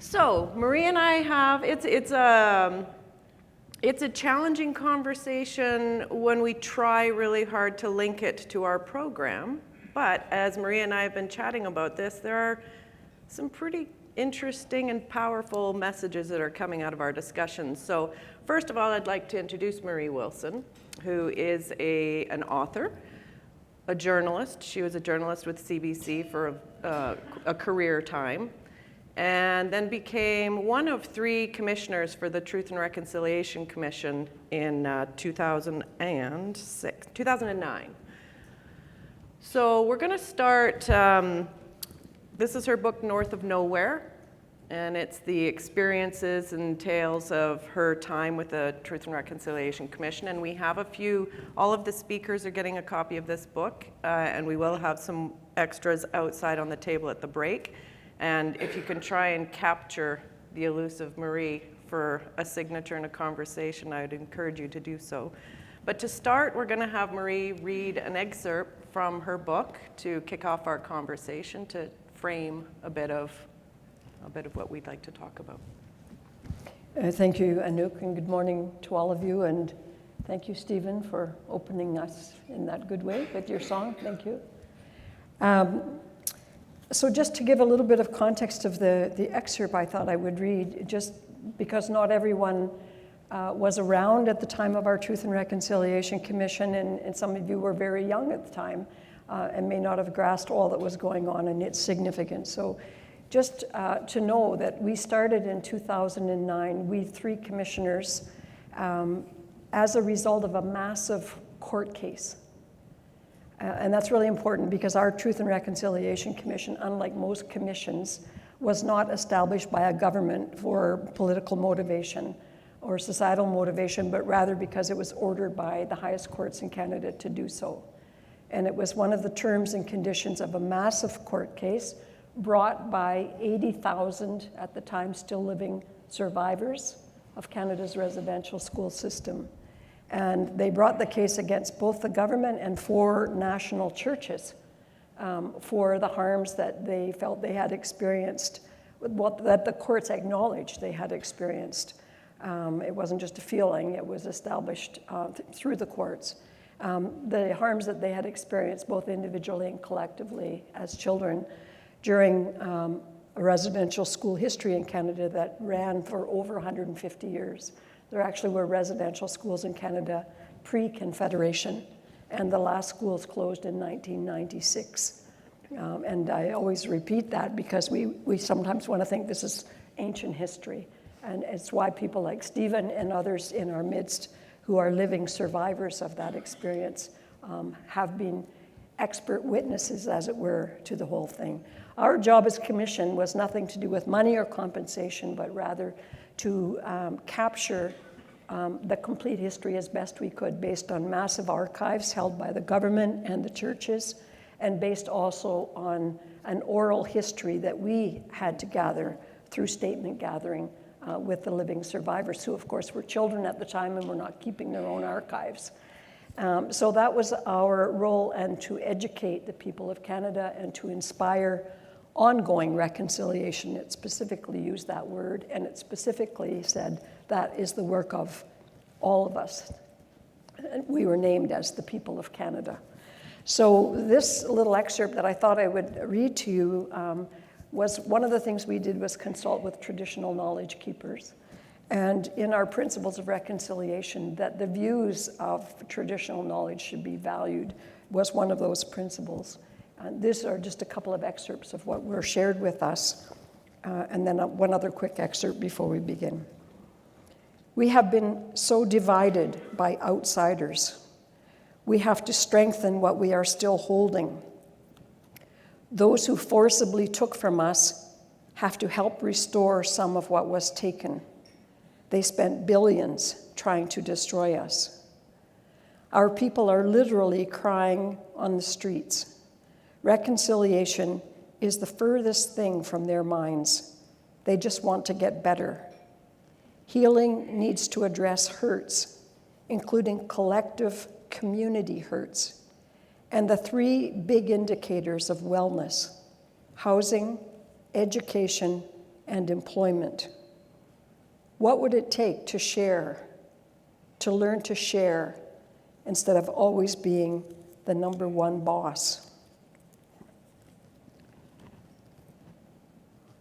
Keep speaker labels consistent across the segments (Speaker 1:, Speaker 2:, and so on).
Speaker 1: So Marie and I have, it's a challenging conversation when we try really hard to link it to our program. But as Marie and I have been chatting about this, there are some pretty interesting and powerful messages that are coming out of our discussions. So first of all, I'd like to introduce Marie Wilson, who is an author, a journalist. She was a journalist with CBC for a career time, and then became one of 3 commissioners for the Truth and Reconciliation Commission in 2009. So we're going to start, this is her book, North of Nowhere, and it's the experiences and tales of her time with the Truth and Reconciliation Commission. And we have all of the speakers are getting a copy of this book, and we will have some extras outside on the table at the break. And if you can try and capture the elusive Marie for a signature and a conversation, I would encourage you to do so. But to start, we're going to have Marie read an excerpt from her book to kick off our conversation, to frame a bit of what we'd like to talk about.
Speaker 2: Thank you, Anouk, and good morning to all of you. And thank you, Stephen, for opening us in that good way with your song. Thank you. So just to give a little bit of context of the excerpt I thought I would read, just because not everyone was around at the time of our Truth and Reconciliation Commission, and some of you were very young at the time and may not have grasped all that was going on and its significance. So just to know that we started in 2009, we 3 commissioners, as a result of a massive court case. And that's really important because our Truth and Reconciliation Commission, unlike most commissions, was not established by a government for political motivation or societal motivation, but rather because it was ordered by the highest courts in Canada to do so. And it was one of the terms and conditions of a massive court case brought by 80,000, at the time still living, survivors of Canada's residential school system. And they brought the case against both the government and 4 national churches for the harms that they felt they had experienced, that the courts acknowledged they had experienced. It wasn't just a feeling, it was established through the courts. The harms that they had experienced both individually and collectively as children during a residential school history in Canada that ran for over 150 years. There actually were residential schools in Canada pre-Confederation, and the last schools closed in 1996. And I always repeat that because we sometimes want to think this is ancient history. And it's why people like Stephen and others in our midst who are living survivors of that experience have been expert witnesses, as it were, to the whole thing. Our job as commission was nothing to do with money or compensation, but rather to capture the complete history as best we could based on massive archives held by the government and the churches, and based also on an oral history that we had to gather through statement gathering with the living survivors, who of course were children at the time and were not keeping their own archives. So that was our role, and to educate the people of Canada and to inspire ongoing reconciliation. It specifically used that word, and it specifically said that is the work of all of us. We were named as the people of Canada. So this little excerpt that I thought I would read to you was one of the things we did was consult with traditional knowledge keepers. And in our principles of reconciliation, that the views of traditional knowledge should be valued was one of those principles. These are just a couple of excerpts of what were shared with us, and then one other quick excerpt before we begin. We have been so divided by outsiders. We have to strengthen what we are still holding. Those who forcibly took from us have to help restore some of what was taken. They spent billions trying to destroy us. Our people are literally crying on the streets. Reconciliation is the furthest thing from their minds. They just want to get better. Healing needs to address hurts, including collective community hurts, and the 3 big indicators of wellness: housing, education, and employment. What would it take to share, to learn to share, instead of always being the number one boss?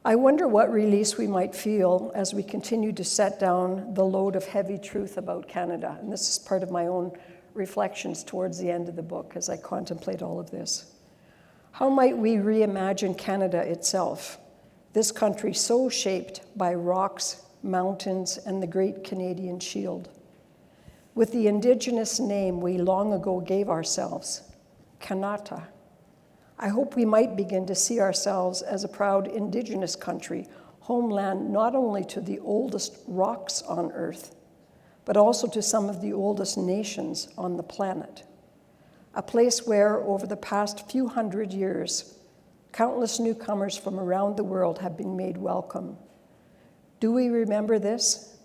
Speaker 2: I wonder what release we might feel as we continue to set down the load of heavy truth about Canada. And this is part of my own reflections towards the end of the book as I contemplate all of this. How might we reimagine Canada itself, this country so shaped by rocks, mountains, and the Great Canadian Shield? With the Indigenous name we long ago gave ourselves, Kanata, I hope we might begin to see ourselves as a proud Indigenous country, homeland not only to the oldest rocks on Earth, but also to some of the oldest nations on the planet. A place where, over the past few hundred years, countless newcomers from around the world have been made welcome. Do we remember this?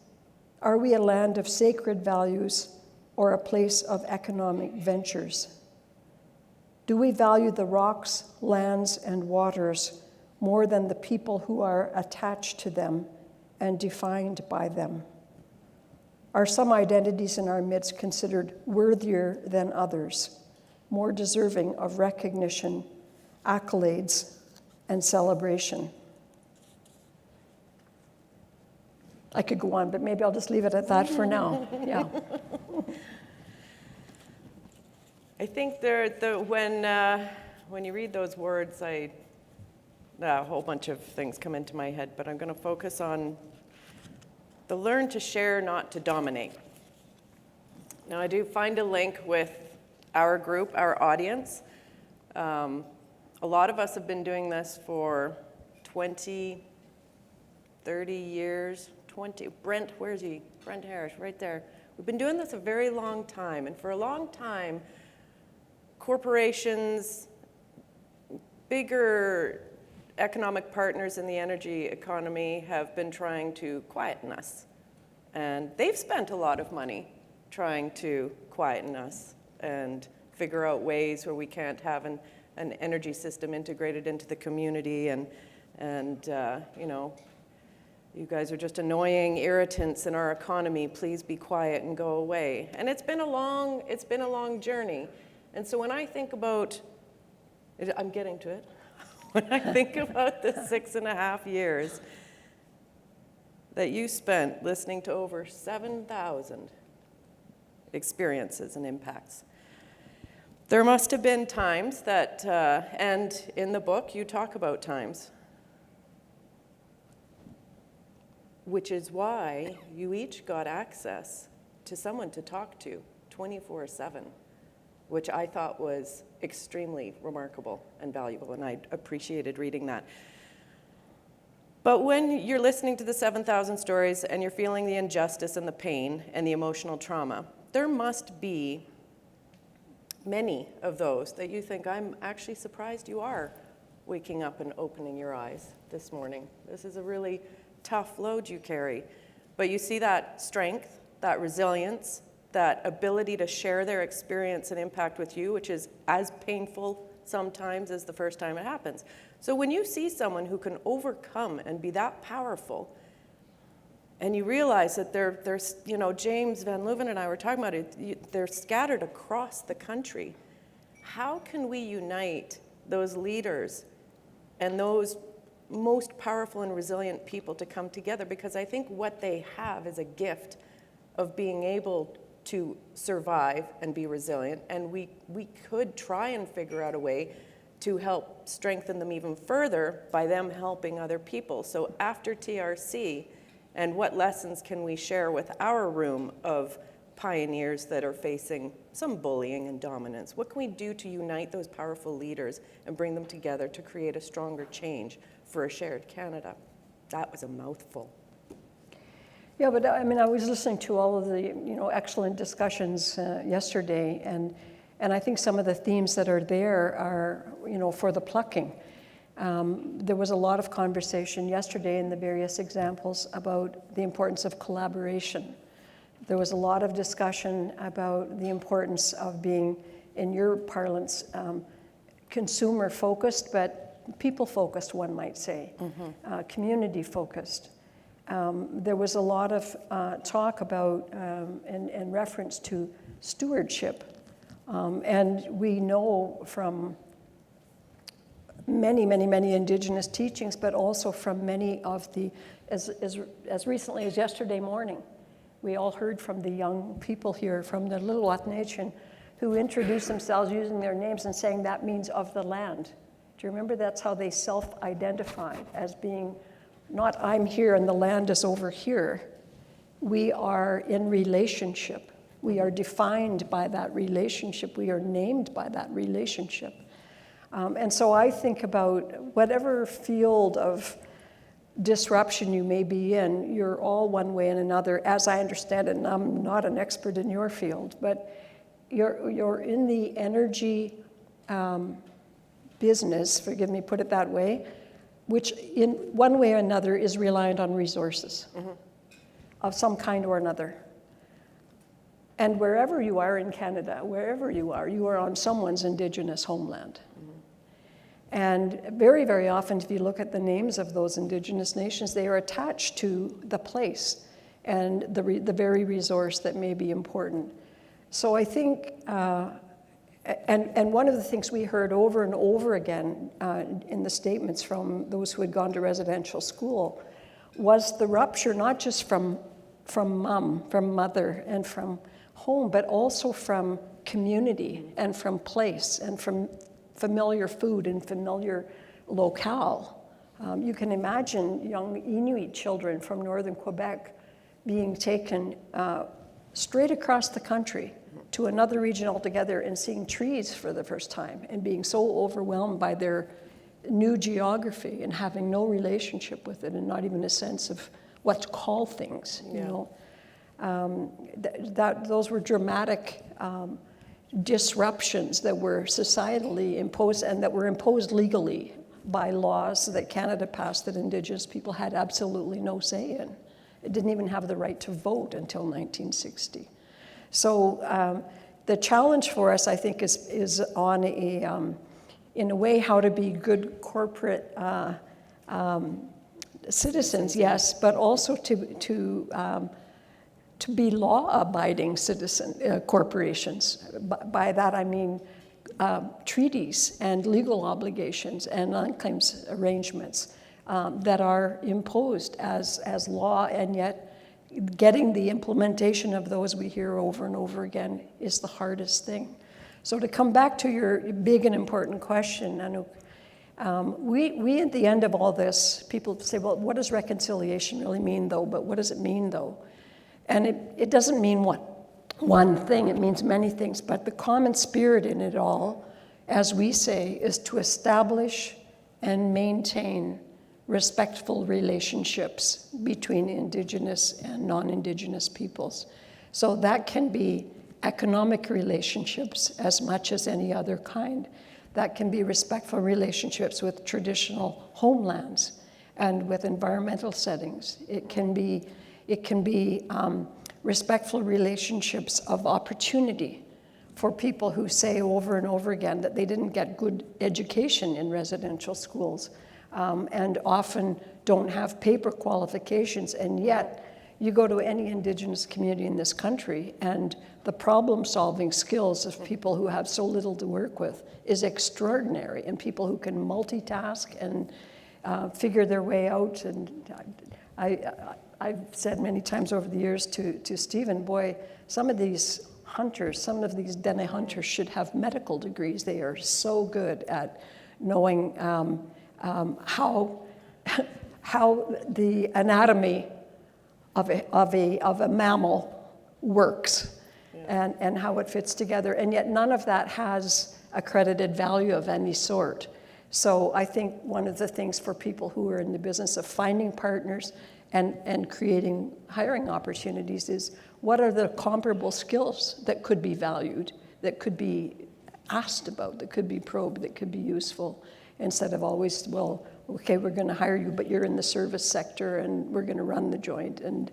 Speaker 2: Are we a land of sacred values or a place of economic ventures? Do we value the rocks, lands, and waters more than the people who are attached to them and defined by them? Are some identities in our midst considered worthier than others, more deserving of recognition, accolades, and celebration? I could go on, but maybe I'll just leave it at that for now. Yeah.
Speaker 1: I think when you read those words, a whole bunch of things come into my head, but I'm going to focus on the learn to share, not to dominate. Now, I do find a link with our group, our audience. A lot of us have been doing this for 20, 30 years. Brent, where's he? Brent Harris, right there. We've been doing this a very long time, and for a long time, corporations, bigger economic partners in the energy economy have been trying to quieten us. And they've spent a lot of money trying to quieten us and figure out ways where we can't have an energy system integrated into the community and you know, you guys are just annoying irritants in our economy. Please be quiet and go away. And it's been a long journey. And so when I think about, I'm getting to it. When I think about the 6.5 years that you spent listening to over 7,000 experiences and impacts, there must have been times that, and in the book you talk about times, which is why you each got access to someone to talk to 24/7. Which I thought was extremely remarkable and valuable, and I appreciated reading that. But when you're listening to the 7,000 stories and you're feeling the injustice and the pain and the emotional trauma, there must be many of those that you think, I'm actually surprised you are waking up and opening your eyes this morning. This is a really tough load you carry. But you see that strength, that resilience, that ability to share their experience and impact with you, which is as painful sometimes as the first time it happens. So when you see someone who can overcome and be that powerful, and you realize that there's, you know, James Van Leuven and I were talking about it, they're scattered across the country. How can we unite those leaders and those most powerful and resilient people to come together? Because I think what they have is a gift of being able to survive and be resilient, and we could try and figure out a way to help strengthen them even further by them helping other people. So after TRC, and what lessons can we share with our room of pioneers that are facing some bullying and dominance? What can we do to unite those powerful leaders and bring them together to create a stronger change for a shared Canada? That was a mouthful.
Speaker 2: Yeah, but I mean, I was listening to all of the, excellent discussions yesterday, and I think some of the themes that are there are, for the plucking. There was a lot of conversation yesterday in the various examples about the importance of collaboration. There was a lot of discussion about the importance of being, in your parlance, consumer-focused, but people-focused, one might say, community-focused. There was a lot of talk about and reference to stewardship. And we know from many, many, many Indigenous teachings, but also from many of the, as recently as yesterday morning, we all heard from the young people here from the Lil'wat Nation who introduced themselves using their names and saying that means of the land. Do you remember that's how they self-identified, as being not I'm here and the land is over here. We are in relationship. We are defined by that relationship. We are named by that relationship. And so I think about whatever field of disruption you may be in, you're all one way and another, as I understand it, and I'm not an expert in your field, but you're in the energy business, forgive me, put it that way, which in one way or another is reliant on resources of some kind or another. And wherever you are in Canada, wherever you are on someone's Indigenous homeland. And very, very often, if you look at the names of those Indigenous nations, they are attached to the place and the very resource that may be important. So I think, and one of the things we heard over and over again in the statements from those who had gone to residential school was the rupture, not just from mother and from home, but also from community and from place and from familiar food and familiar locale. You can imagine young Inuit children from northern Quebec being taken straight across the country to another region altogether and seeing trees for the first time and being so overwhelmed by their new geography and having no relationship with it and not even a sense of what to call things, you know. Those were dramatic disruptions that were societally imposed and that were imposed legally by laws that Canada passed that Indigenous people had absolutely no say in. It didn't even have the right to vote until 1960. So the challenge for us, I think, is on in a way, how to be good corporate citizens, yes, but also to be law-abiding corporations. By that I mean treaties and legal obligations and non-claims arrangements that are imposed as law, and yet getting the implementation of those we hear over and over again is the hardest thing. So to come back to your big and important question, Anouk, we at the end of all this, people say, well, what does reconciliation really mean though? But what does it mean though? And it doesn't mean one thing, it means many things, but the common spirit in it all, as we say, is to establish and maintain respectful relationships between Indigenous and non-Indigenous peoples. So that can be economic relationships as much as any other kind. That can be respectful relationships with traditional homelands and with environmental settings. It can be respectful relationships of opportunity for people who say over and over again that they didn't get good education in residential schools and often don't have paper qualifications, and yet you go to any Indigenous community in this country and the problem-solving skills of people who have so little to work with is extraordinary, and people who can multitask and figure their way out. And I've said many times over the years to Stephen, boy, some of these hunters, some of these Dene hunters should have medical degrees. They are so good at knowing how the anatomy of a mammal works, and how it fits together. And yet none of that has accredited value of any sort. So I think one of the things for people who are in the business of finding partners and creating hiring opportunities is, what are the comparable skills that could be valued, that could be asked about, that could be probed, that could be useful, instead of always, well, okay, we're going to hire you, but you're in the service sector and we're going to run the joint, and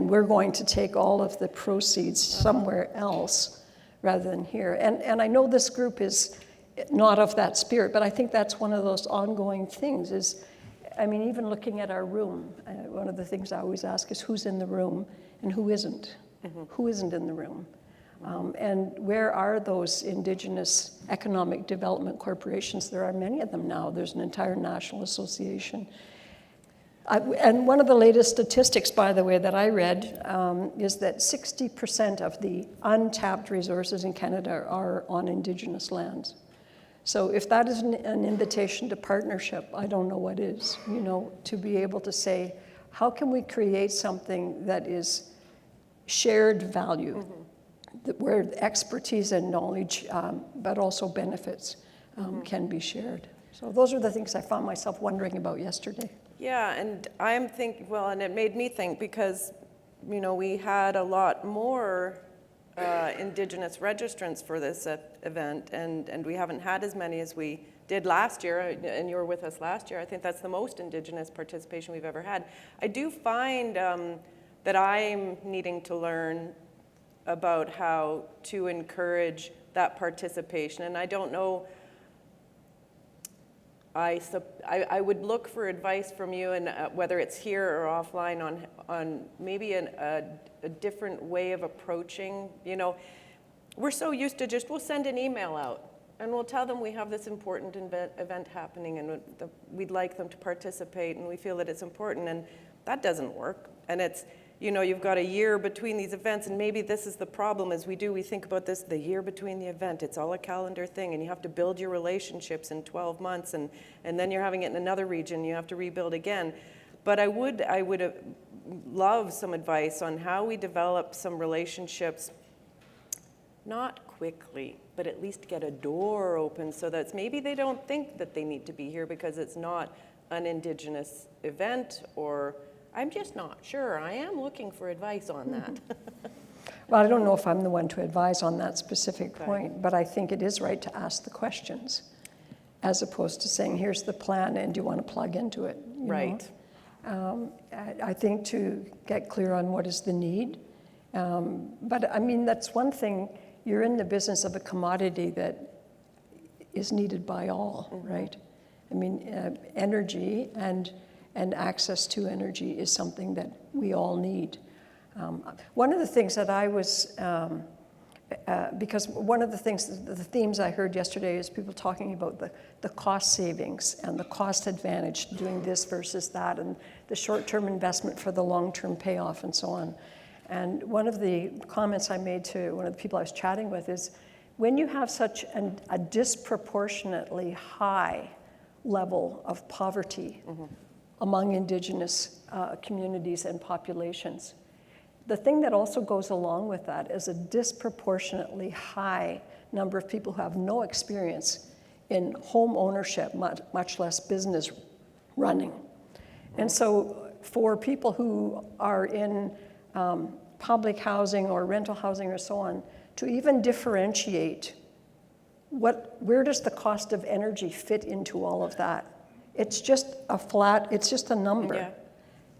Speaker 2: we're going to take all of the proceeds somewhere else rather than here. And I know this group is not of that spirit. But I think that's one of those ongoing things is, I mean, even looking at our room, one of the things I always ask is who's in the room and who isn't? Who isn't in the room? And where are those Indigenous economic development corporations? There are many of them now. There's an entire national association. And one of the latest statistics, by the way, that I read is that 60% of the untapped resources in Canada are on Indigenous lands. So if that isn't an invitation to partnership, I don't know what is, you know, to be able to say, how can we create something that is shared value, where expertise and knowledge, but also benefits can be shared. So those are the things I found myself wondering about yesterday.
Speaker 1: Yeah, and I'm thinking, well, and it made me think because, you know, we had a lot more Indigenous registrants for this event, and we haven't had as many as we did last year, and you were with us last year. I think that's the most Indigenous participation we've ever had. I do find that I'm needing to learn about how to encourage that participation, and I don't know, I would look for advice from you, and whether it's here or offline, on maybe a different way of approaching. You know, we're so used to just, we'll send an email out and we'll tell them we have this important event happening and we'd like them to participate and we feel that it's important, and that doesn't work. And it's, you know, you've got a year between these events, and maybe this is the problem as we think about this, the year between the event, it's all a calendar thing, and you have to build your relationships in 12 months, and then you're having it in another region, you have to rebuild again. But I would love some advice on how we develop some relationships, not quickly, but at least get a door open so that maybe they don't think that they need to be here because it's not an Indigenous event, or I'm just not sure. I am looking for advice on that.
Speaker 2: Well, I don't know if I'm the one to advise on that specific point, but I think it is right to ask the questions as opposed to saying, here's the plan and do you want to plug into it? You
Speaker 1: Right.
Speaker 2: know? I think to get clear on what is the need. But I mean, that's one thing. You're in the business of a commodity that is needed by all, right? I mean, energy and access to energy is something that we all need. One of the things that I was, because one of the things, the themes I heard yesterday is people talking about the cost savings and the cost advantage doing this versus that, and the short-term investment for the long-term payoff and so on. And one of the comments I made to one of the people I was chatting with is, when you have such a disproportionately high level of poverty among Indigenous communities and populations, the thing that also goes along with that is a disproportionately high number of people who have no experience in home ownership, much less business running. And so for people who are in public housing or rental housing or so on, to even differentiate where does the cost of energy fit into all of that? It's just it's just a number.
Speaker 1: Yeah.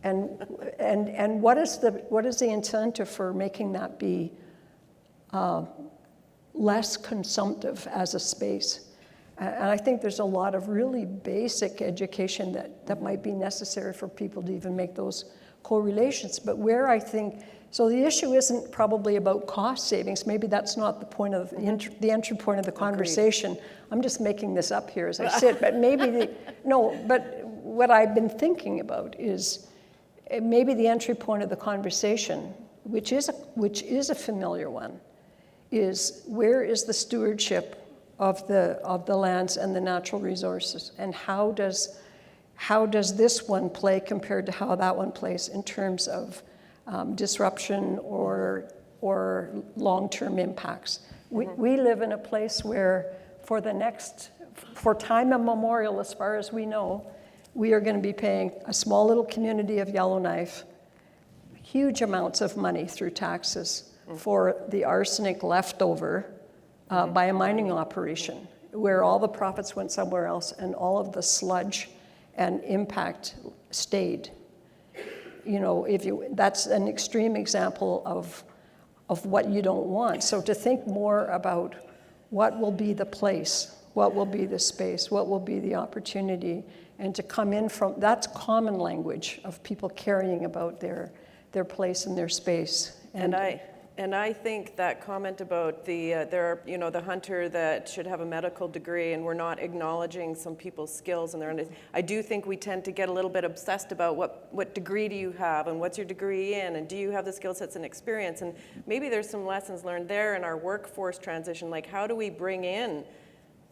Speaker 2: And what is the incentive for making that be less consumptive as a space? And I think there's a lot of really basic education that might be necessary for people to even make those correlations. But where I think, so the issue isn't probably about cost savings. Maybe that's not the point of the entry point of the conversation. Agreed. I'm just making this up here as I sit. But maybe but what I've been thinking about is maybe the entry point of the conversation, which is a familiar one, is where is the stewardship of the lands and the natural resources, and how does this one play compared to how that one plays in terms of disruption or long-term impacts. We live in a place where for time immemorial, as far as we know, we are going to be paying a small little community of Yellowknife huge amounts of money through taxes for the arsenic left over by a mining operation, where all the profits went somewhere else and all of the sludge and impact stayed. You know, that's an extreme example of what you don't want. So to think more about what will be the place, What will be the space? What will be the opportunity? And to come in from, that's common language of people caring about their place and their space.
Speaker 1: And I think that comment about the hunter that should have a medical degree, and we're not acknowledging some people's skills and I do think we tend to get a little bit obsessed about what degree do you have and what's your degree in, and do you have the skill sets and experience, and maybe there's some lessons learned there in our workforce transition, like how do we bring in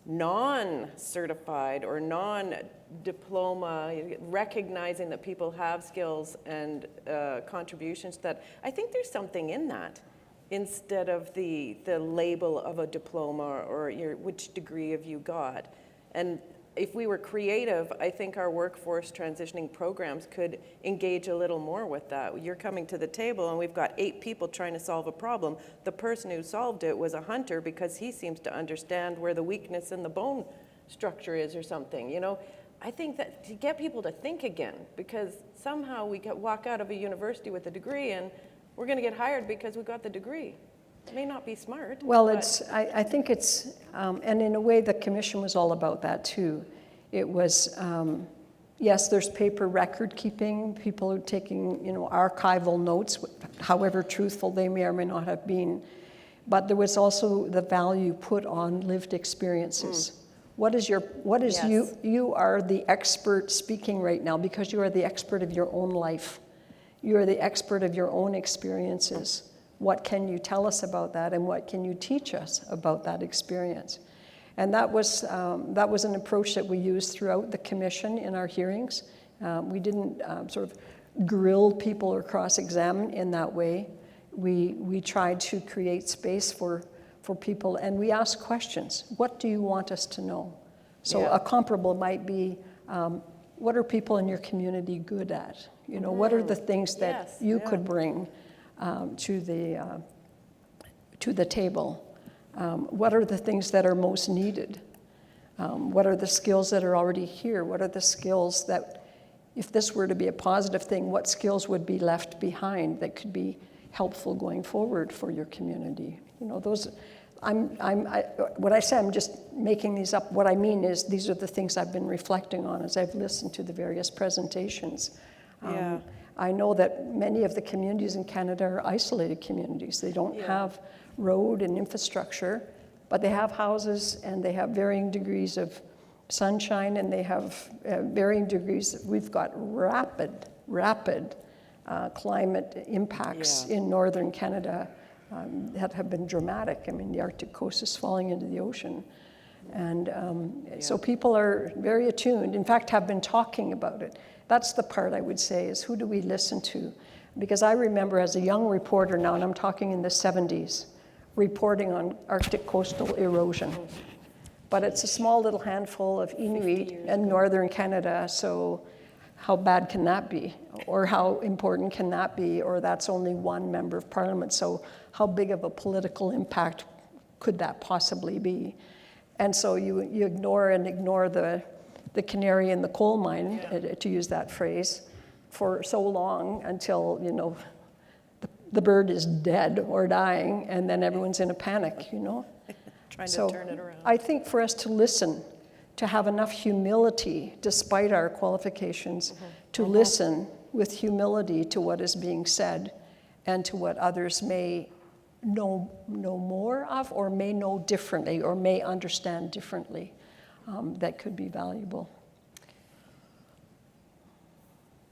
Speaker 1: non-certified or non-diploma, recognizing that people have skills and contributions, that I think there's something in that, instead of the label of a diploma or which degree have you got. And if we were creative, I think our workforce transitioning programs could engage a little more with that. You're coming to the table and we've got 8 people trying to solve a problem. The person who solved it was a hunter because he seems to understand where the weakness in the bone structure is or something, you know. I think that to get people to think again, because somehow we walk out of a university with a degree and we're going to get hired because we got the degree. It may not be smart.
Speaker 2: Well, I think it's, and in a way the commission was all about that too. It was, yes, there's paper record keeping, people are taking, archival notes, however truthful they may or may not have been. But there was also the value put on lived experiences. Yes. You are the expert speaking right now because you are the expert of your own life. You are the expert of your own experiences. What can you tell us about that, and what can you teach us about that experience? And that was an approach that we used throughout the commission in our hearings. We didn't sort of grill people or cross-examine in that way. We tried to create space for people, and we asked questions. What do you want us to know? So a comparable might be, what are people in your community good at? What are the things that you could bring to the table? What are the things that are most needed? What are the skills that are already here? What are the skills that, if this were to be a positive thing, what skills would be left behind that could be helpful going forward for your community? Those. What I say, I'm just making these up. What I mean is these are the things I've been reflecting on as I've listened to the various presentations. I know that many of the communities in Canada are isolated communities. They don't have road and infrastructure, but they have houses and they have varying degrees of sunshine, and they have varying degrees. We've got rapid climate impacts in northern Canada that have been dramatic. I mean, the Arctic coast is falling into the ocean. And so people are very attuned, in fact, have been talking about it. That's the part I would say is, who do we listen to? Because I remember as a young reporter now, and I'm talking in the 70s, reporting on Arctic coastal erosion. But it's a small little handful of Inuit in northern Canada, so how bad can that be? Or how important can that be? Or that's only one member of parliament, so how big of a political impact could that possibly be? And so you ignore the canary in the coal mine, to use that phrase, for so long until, the bird is dead or dying, and then everyone's in a panic,
Speaker 1: Trying to turn it around.
Speaker 2: I think for us to listen, to have enough humility, despite our qualifications, to listen with humility to what is being said and to what others may know more of, or may know differently, or may understand differently, that could be valuable.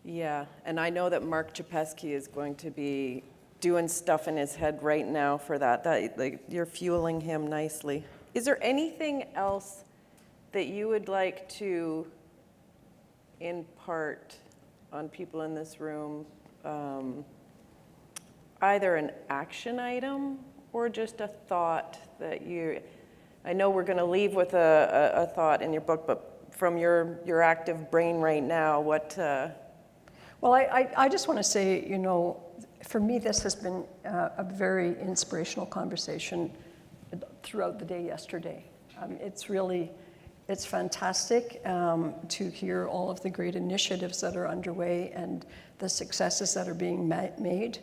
Speaker 1: Yeah, and I know that Mark Czapesky is going to be doing stuff in his head right now for that. You're fueling him nicely. Is there anything else that you would like to impart on people in this room? Either an action item or just a thought that I know we're going to leave with a thought in your book, but from your active brain right now, what?
Speaker 2: Well, I just want to say, for me, this has been a very inspirational conversation throughout the day yesterday. It's fantastic to hear all of the great initiatives that are underway and the successes that are being made.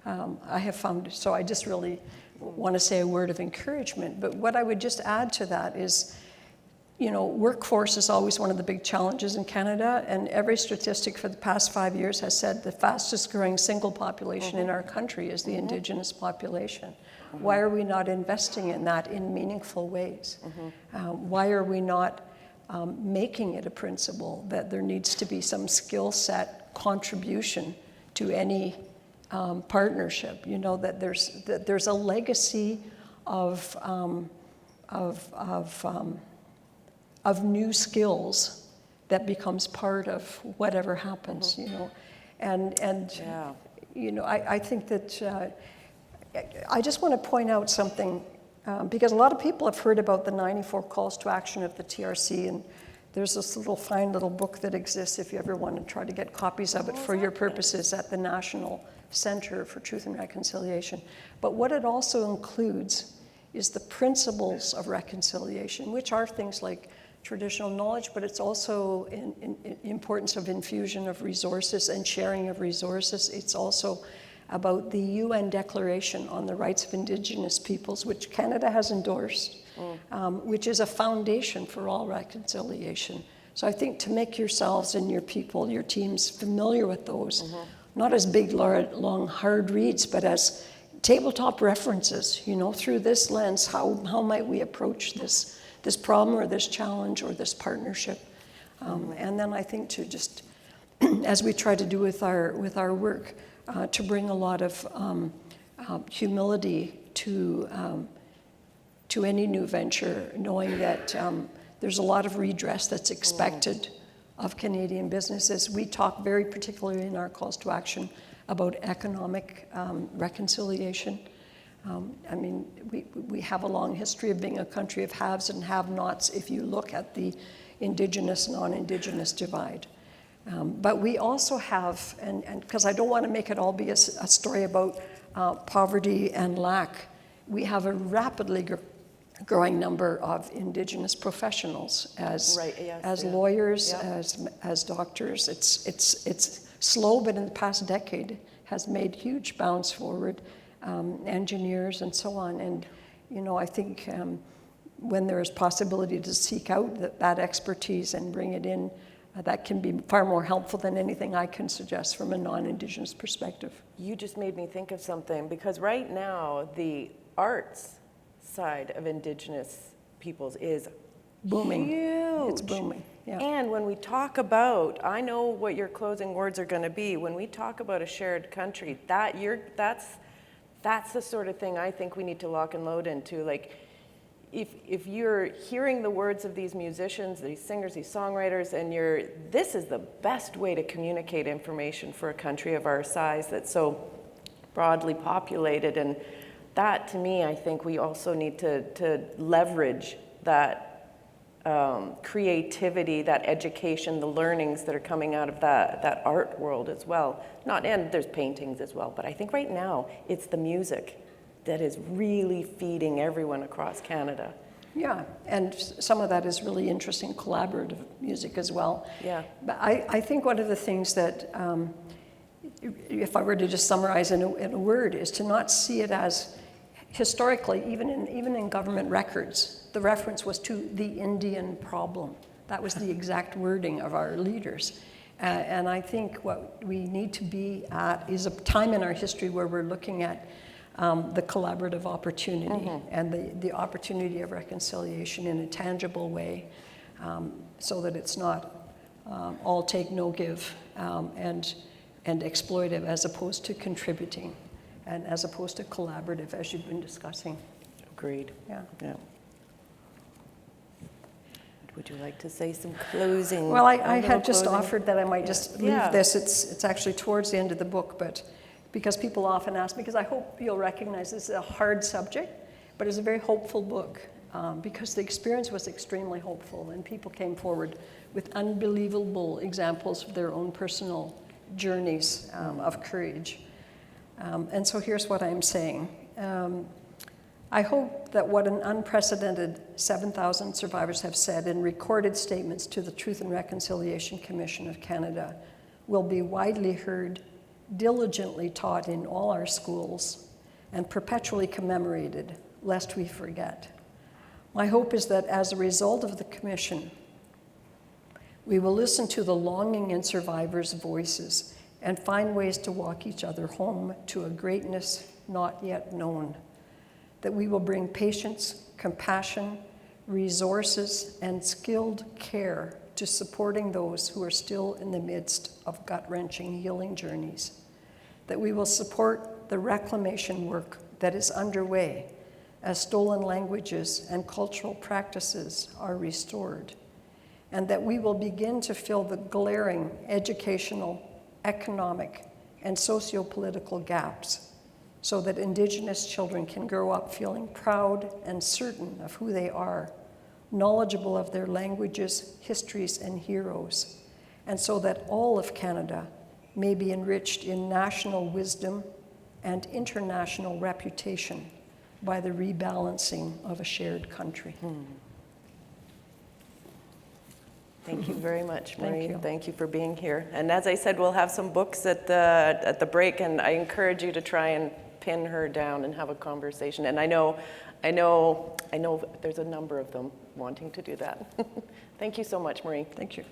Speaker 2: I have found, so I just really want to say a word of encouragement. But what I would just add to that is workforce is always one of the big challenges in Canada, and every statistic for the past 5 years has said the fastest growing single population in our country is the Indigenous population. Why are we not investing in that in meaningful ways? Why are we not making it a principle that there needs to be some skill set contribution to any partnership? That there's a legacy of new skills that becomes part of whatever happens, and I think that I just want to point out something because a lot of people have heard about the 94 calls to action of the TRC, and there's this fine little book that exists if you ever want to try to get copies of it for your purposes at the National Center for Truth and Reconciliation. But what it also includes is the principles of reconciliation, which are things like traditional knowledge, but it's also in importance of infusion of resources and sharing of resources. It's also about the UN Declaration on the Rights of Indigenous Peoples, which Canada has endorsed, which is a foundation for all reconciliation. So I think to make yourselves and your people, your teams, familiar with those, not as big, long, hard reads, but as tabletop references, through this lens, how might we approach this problem or this challenge or this partnership? And then I think to just, as we try to do with our work, to bring a lot of humility to any new venture, knowing that there's a lot of redress that's expected of Canadian businesses. We talk very particularly in our calls to action about economic reconciliation. We have a long history of being a country of haves and have-nots if you look at the Indigenous, non-Indigenous divide. But we also have, and because I don't want to make it all be a story about poverty and lack, we have a rapidly growing number of Indigenous professionals as lawyers, as doctors. It's slow, but in the past decade has made huge bounds forward. Engineers and so on, and I think when there is possibility to seek out that expertise and bring it in, that can be far more helpful than anything I can suggest from a non-Indigenous perspective.
Speaker 1: You just made me think of something, because right now the arts side of Indigenous peoples is
Speaker 2: booming.
Speaker 1: Huge.
Speaker 2: It's booming. Yeah.
Speaker 1: And when we talk about, I know what your closing words are going to be. When we talk about a shared country, that's the sort of thing I think we need to lock and load into. Like, if you're hearing the words of these musicians, these singers, these songwriters, and this is the best way to communicate information for a country of our size that's so broadly populated. And that, to me, I think we also need to leverage that creativity, that education, the learnings that are coming out of that art world as well. And there's paintings as well, but I think right now it's the music that is really feeding everyone across Canada.
Speaker 2: Yeah, and some of that is really interesting collaborative music as well.
Speaker 1: Yeah.
Speaker 2: But I think one of the things that, if I were to just summarize in a word, is to not see it as historically, even in government records, the reference was to the Indian problem. That was the exact wording of our leaders. And I think what we need to be at is a time in our history where we're looking at the collaborative opportunity and the opportunity of reconciliation in a tangible way, so that it's not all take, no give, and exploitive, as opposed to contributing, and as opposed to collaborative, as you've been discussing.
Speaker 1: Agreed.
Speaker 2: Yeah.
Speaker 1: Would you like to say some closing?
Speaker 2: Well, I had just offered that I might just leave this. It's actually towards the end of the book, but because people often ask me, because I hope you'll recognize this is a hard subject, but it's a very hopeful book, because the experience was extremely hopeful, and people came forward with unbelievable examples of their own personal journeys of courage. And so here's what I'm saying. I hope that what an unprecedented 7,000 survivors have said in recorded statements to the Truth and Reconciliation Commission of Canada will be widely heard, diligently taught in all our schools, and perpetually commemorated, lest we forget. My hope is that as a result of the commission, we will listen to the longing and survivors' voices and find ways to walk each other home to a greatness not yet known. That we will bring patience, compassion, resources, and skilled care to supporting those who are still in the midst of gut-wrenching healing journeys. That we will support the reclamation work that is underway as stolen languages and cultural practices are restored. And that we will begin to fill the glaring educational, economic, and socio-political gaps so that Indigenous children can grow up feeling proud and certain of who they are, knowledgeable of their languages, histories, and heroes, and so that all of Canada may be enriched in national wisdom and international reputation by the rebalancing of a shared country.
Speaker 1: Thank you very much, Marie.
Speaker 2: Thank you.
Speaker 1: Thank you for being here. And as I said, we'll have some books at the break, and I encourage you to try and pin her down and have a conversation. And I know there's a number of them wanting to do that. Thank you so much, Marie.
Speaker 2: Thank you.